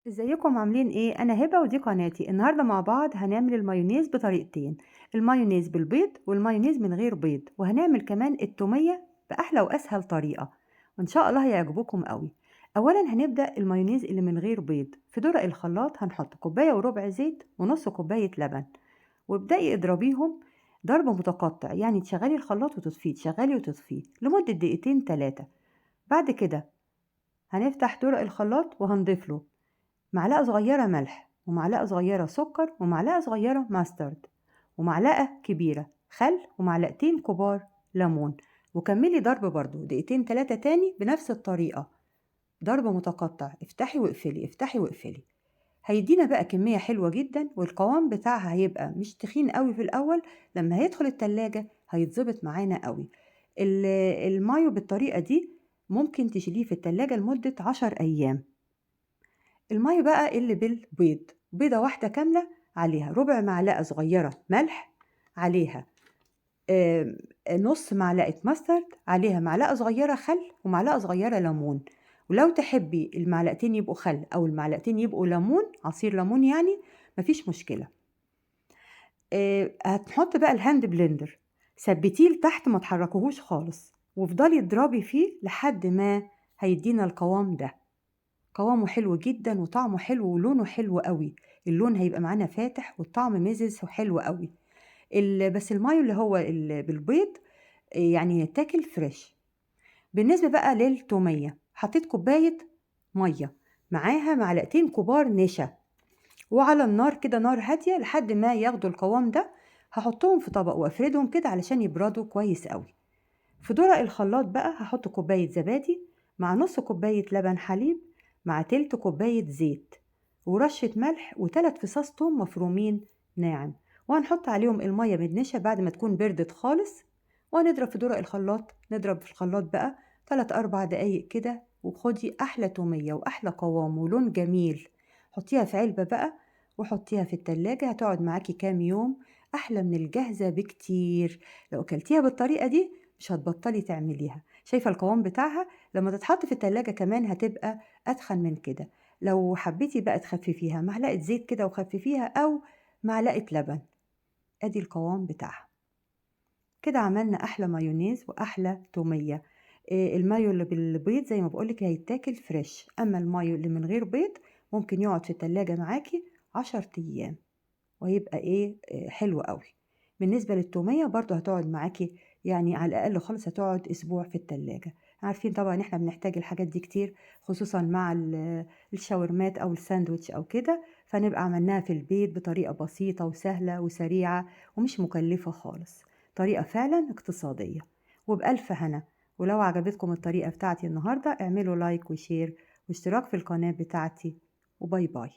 ازيكم عاملين ايه؟ انا هبة ودي قناتي. النهاردة مع بعض هنعمل المايونيز بطريقتين، المايونيز بالبيض والمايونيز من غير بيض، وهنعمل كمان التومية بأحلى وأسهل طريقة، وإن شاء الله هيعجبوكم قوي. أولا هنبدأ المايونيز اللي من غير بيض. في درق الخلاط هنحط كوباية وربع زيت ونص كوباية لبن، وابدأي اضربيهم ضرب متقطع، يعني تشغلي الخلاط وتطفيه تشغلي وتطفيه لمدة دقيقتين 3. بعد كده هنفتح درق الخلاط وهنضيف له معلقة صغيرة ملح ومعلقة صغيرة سكر ومعلقة صغيرة ماسترد ومعلقة كبيرة خل ومعلقتين كبار ليمون، وكملي ضرب برضو دقيقتين 3 تاني بنفس الطريقة، ضرب متقطع، افتحي واقفلي افتحي واقفلي. هيدينا بقى كمية حلوة جدا، والقوام بتاعها هيبقى مش تخين قوي في الأول، لما هيدخل التلاجة هيتظبط معانا قوي. المايو بالطريقة دي ممكن تشيليه في التلاجة لمدة 10 أيام. المَيّة بقى اللي بالبيض، بيضة واحدة كاملة، عليها ربع معلقة صغيرة ملح، عليها نُص معلقة ماسترد، عليها معلقة صغيرة خل ومعلقة صغيرة ليمون، ولو تحبي المعلقتين يبقوا خل أو المعلقتين يبقوا ليمون، عصير ليمون يعني، ما فيش مشكلة. هنحط بقى الهاند بلندر، ثبّتيه لتحت ما تحركيهوش خالص، وافضلي اضربي فيه لحد ما هيدينا القوام ده. قوامه حلو جدًا وطعمه حلو ولونه حلو أوي، اللون هيبقى معانا فاتح والطعم مزز وحلو أوي. بس المايو اللي هو بالبيض يعني يتاكل فريش. بالنسبة بقى للتومية، حطيت كوباية مَيّة، معاها معلقتين كبار نشا، وعلى النار كده نار هادية لحد ما ياخدوا القوام ده، هاحطهم في طبق وافردهم كده علشان يبردوا كويس أوي. في دُرق الخلاط بقى هاحط كوباية زبادي مع نُص كوباية لبن حليب مع تِلت كوباية زيت ورشة ملح و3 فصاص توم مفرومين ناعم، وهنحط عليهم المَيّة بالنشا بعد ما تكون بردت خالص، وهنضرب في دُرق الخلاط، نضرب في الخلاط بقى 3، 4 دقايق كده، وخُدي أحلى تومية وأحلى قوام ولون جميل. حطيها في علبة بقى وحطيها في التلاجة، هتقعد معاكِ كام يوم، أحلى من الجاهزة بكتير. لو كلتيها بالطريقة دي مش هتبطلي تعمليها. شايفة القوام بتاعها لما تتحط في التلاجة كمان هتبقى أتخن من كده. لو حبيتي بقى تخففيها معلقة زيت كده وخففيها، أو معلقة لبن. أدي القوام بتاعها. كده عملنا أحلى مايونيز وأحلى تومية. المايو اللي بالبيض زي ما بقولك هيتاكل فريش، أما المايو اللي من غير بيض ممكن يقعد في التلاجة معاكي 10 أيام، وهيبقى إيه حلو أوي. بالنسبة للتومية برضه هتقعد معاكِ، يعني على الأقل خالص هتقعد أسبوع في التلاجة. عارفين طبعًا إحنا بنحتاج الحاجات دي كتير، خصوصًا مع الشاورمات أو الساندويتش أو كده، فنبقى عملناها في البيت بطريقة بسيطة وسهلة وسريعة ومش مكلفة خالص، طريقة فعلًا اقتصادية، وبألف هنا. ولو عجبتكم الطريقة بتاعتي النهارده اعملوا لايك وشير واشتراك في القناة بتاعتي، وباي باي.